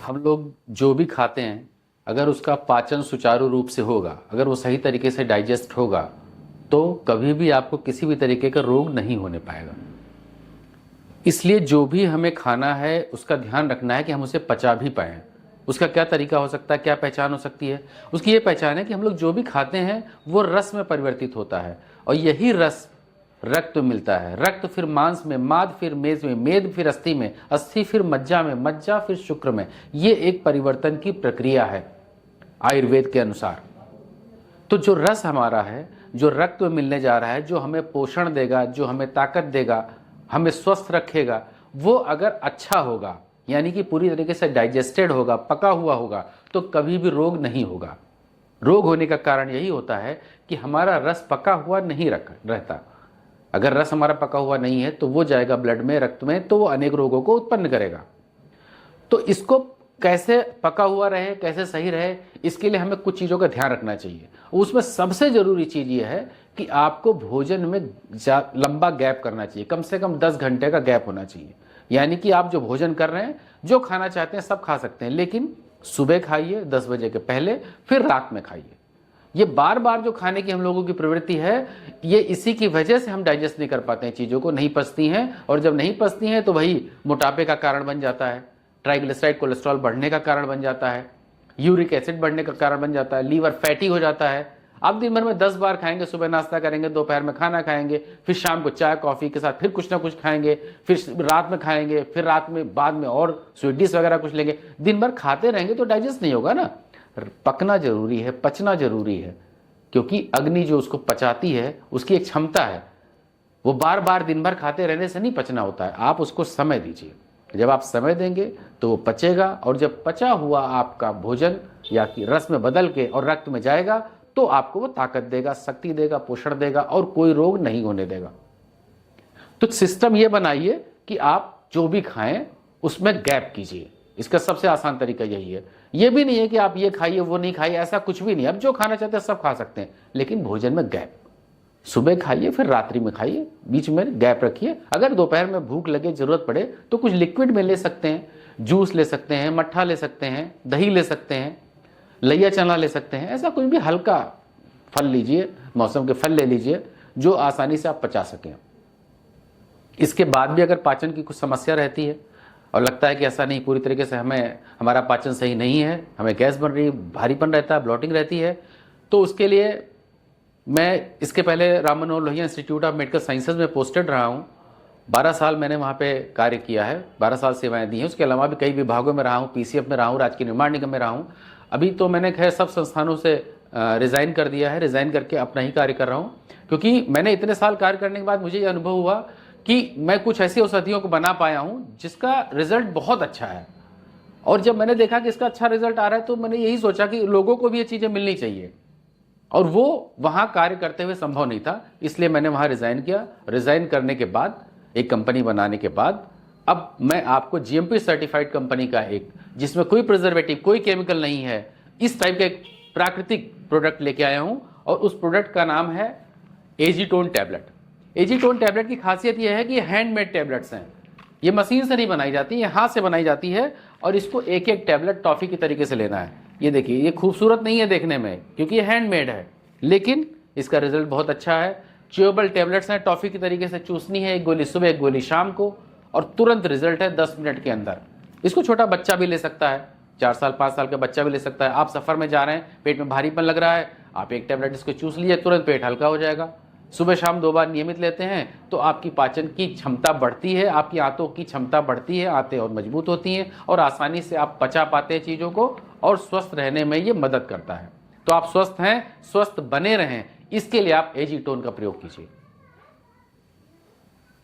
हम लोग जो भी खाते हैं, अगर उसका पाचन सुचारू रूप से होगा, अगर वो सही तरीके से डाइजेस्ट होगा, तो कभी भी आपको किसी भी तरीके का रोग नहीं होने पाएगा। इसलिए जो भी हमें खाना है उसका ध्यान रखना है कि हम उसे पचा भी पाएँ। उसका क्या तरीका हो सकता है, क्या पहचान हो सकती है? उसकी ये पहचान है कि हम लोग जो भी खाते हैं वो रस में परिवर्तित होता है, और यही रस रक्त में मिलता है, रक्त फिर मांस में, माद फिर मेद में, मेद फिर अस्थि में, अस्थि फिर मज्जा में, मज्जा फिर शुक्र में। ये एक परिवर्तन की प्रक्रिया है आयुर्वेद के अनुसार। तो जो रस हमारा है, जो रक्त में मिलने जा रहा है, जो हमें पोषण देगा, जो हमें ताकत देगा, हमें स्वस्थ रखेगा, वो अगर अच्छा होगा, यानी कि पूरी तरीके से डाइजेस्टेड होगा, पका हुआ होगा, तो कभी भी रोग नहीं होगा। रोग होने का कारण यही होता है कि हमारा रस पका हुआ नहीं रहता। अगर रस हमारा पका हुआ नहीं है तो वो जाएगा ब्लड में, रक्त में, तो वो अनेक रोगों को उत्पन्न करेगा। तो इसको कैसे पका हुआ रहे, कैसे सही रहे, इसके लिए हमें कुछ चीज़ों का ध्यान रखना चाहिए। उसमें सबसे ज़रूरी चीज़ ये है कि आपको भोजन में लंबा गैप करना चाहिए, कम से कम 10 घंटे का गैप होना चाहिए। यानी कि आप जो भोजन कर रहे हैं, जो खाना चाहते हैं सब खा सकते हैं, लेकिन सुबह खाइए 10 बजे के पहले, फिर रात में खाइए। ये बार बार जो खाने की हम लोगों की प्रवृत्ति है, ये इसी की वजह से हम डाइजेस्ट नहीं कर पाते हैं, चीज़ों को नहीं पचती हैं, और जब नहीं पचती हैं तो वही मोटापे का कारण बन जाता है, ट्राइग्लिसराइड कोलेस्ट्रॉल बढ़ने का कारण बन जाता है, यूरिक एसिड बढ़ने का कारण बन जाता है, लीवर फैटी हो जाता है। आप दिन भर में 10 बार खाएंगे, सुबह नाश्ता करेंगे, दोपहर में खाना खाएंगे, फिर शाम को चाय कॉफ़ी के साथ फिर कुछ ना कुछ खाएंगे, फिर रात में खाएंगे, फिर रात में बाद में और स्वीट डिश वगैरह कुछ लेंगे। दिन भर खाते रहेंगे तो डाइजेस्ट नहीं होगा ना। पकना जरूरी है, पचना जरूरी है, क्योंकि अग्नि जो उसको पचाती है उसकी एक क्षमता है। वो बार बार दिन भर खाते रहने से नहीं पचना होता है, आप उसको समय दीजिए। जब आप समय देंगे तो वो पचेगा, और जब पचा हुआ आपका भोजन या कि रस में बदल के और रक्त में जाएगा तो आपको वो ताकत देगा, शक्ति देगा, पोषण देगा, और कोई रोग नहीं होने देगा। तो सिस्टम ये बनाइए कि आप जो भी खाएं उसमें गैप कीजिए। इसका सबसे आसान तरीका यही है। ये भी नहीं है कि आप ये खाइए वो नहीं खाइए, ऐसा कुछ भी नहीं। अब जो खाना चाहते हैं सब खा सकते हैं, लेकिन भोजन में गैप। सुबह खाइए, फिर रात्रि में खाइए, बीच में गैप रखिए। अगर दोपहर में भूख लगे, जरूरत पड़े, तो कुछ लिक्विड में ले सकते हैं, जूस ले सकते हैं, मट्ठा ले सकते हैं, दही ले सकते हैं, लैया चना ले सकते हैं। ऐसा कुछ भी हल्का फल लीजिए, मौसम के फल ले लीजिए जो आसानी से आप पचा सकें। इसके बाद भी अगर पाचन की कुछ समस्या रहती है और लगता है कि ऐसा नहीं, पूरी तरीके से हमारा पाचन सही नहीं है, हमें गैस बन रही, भारीपन रहता है, ब्लॉटिंग रहती है, तो उसके लिए मैं इसके पहले Ram Manohar Lohia institute of medical sciences में पोस्टेड रहा हूँ। 12 साल मैंने वहाँ पे कार्य किया है, 12 साल सेवाएं दी हैं। उसके अलावा भी कई विभागों में रहा हूँ, पीसीएफ में रहा हूँ, राजकीय निर्माण निगम में रहा हूँ। अभी तो मैंने खैर सब संस्थानों से रिज़ाइन कर दिया है, रिज़ाइन करके अपना ही कार्य कर रहा हूँ, क्योंकि मैंने इतने साल कार्य करने के बाद मुझे ये अनुभव हुआ कि मैं कुछ ऐसी औषधियों को बना पाया हूँ जिसका रिजल्ट बहुत अच्छा है। और जब मैंने देखा कि इसका अच्छा रिजल्ट आ रहा है तो मैंने यही सोचा कि लोगों को भी ये चीज़ें मिलनी चाहिए, और वो वहाँ कार्य करते हुए संभव नहीं था, इसलिए मैंने वहाँ रिज़ाइन किया। रिज़ाइन करने के बाद, एक कंपनी बनाने के बाद, अब मैं आपको जीएमपी सर्टिफाइड कंपनी का एक, जिसमें कोई प्रिजर्वेटिव, कोई केमिकल नहीं है, इस टाइप का एक प्राकृतिक प्रोडक्ट लेके आया हूँ। और उस प्रोडक्ट का नाम है एजीटोन टैबलेट। एजीटोन टैबलेट की खासियत यह है कि ये हैंडमेड टैबलेट्स हैं, ये मशीन से नहीं बनाई जाती, ये हाथ से बनाई जाती है, और इसको एक एक टैबलेट टॉफ़ी की तरीके से लेना है। ये देखिए, ये खूबसूरत नहीं है देखने में क्योंकि ये हैंडमेड है, लेकिन इसका रिजल्ट बहुत अच्छा है। च्यूएबल टैबलेट्स हैं, टॉफ़ी की तरीके से चूसनी है, एक गोली सुबह एक गोली शाम को, और तुरंत रिजल्ट है 10 मिनट के अंदर। इसको छोटा बच्चा भी ले सकता है, 4 साल 5 साल का बच्चा भी ले सकता है। आप सफ़र में जा रहे हैं, पेट में भारीपन लग रहा है, आप एक टैबलेट इसको चूस लीजिए, तुरंत पेट हल्का हो जाएगा। सुबह शाम 2 बार नियमित लेते हैं तो आपकी पाचन की क्षमता बढ़ती है, आपकी आंतों की क्षमता बढ़ती है, आंतें और मजबूत होती हैं, और आसानी से आप पचा पाते हैं चीज़ों को, और स्वस्थ रहने में ये मदद करता है। तो आप स्वस्थ हैं, स्वस्थ बने रहें, इसके लिए आप एजीटोन का प्रयोग कीजिए।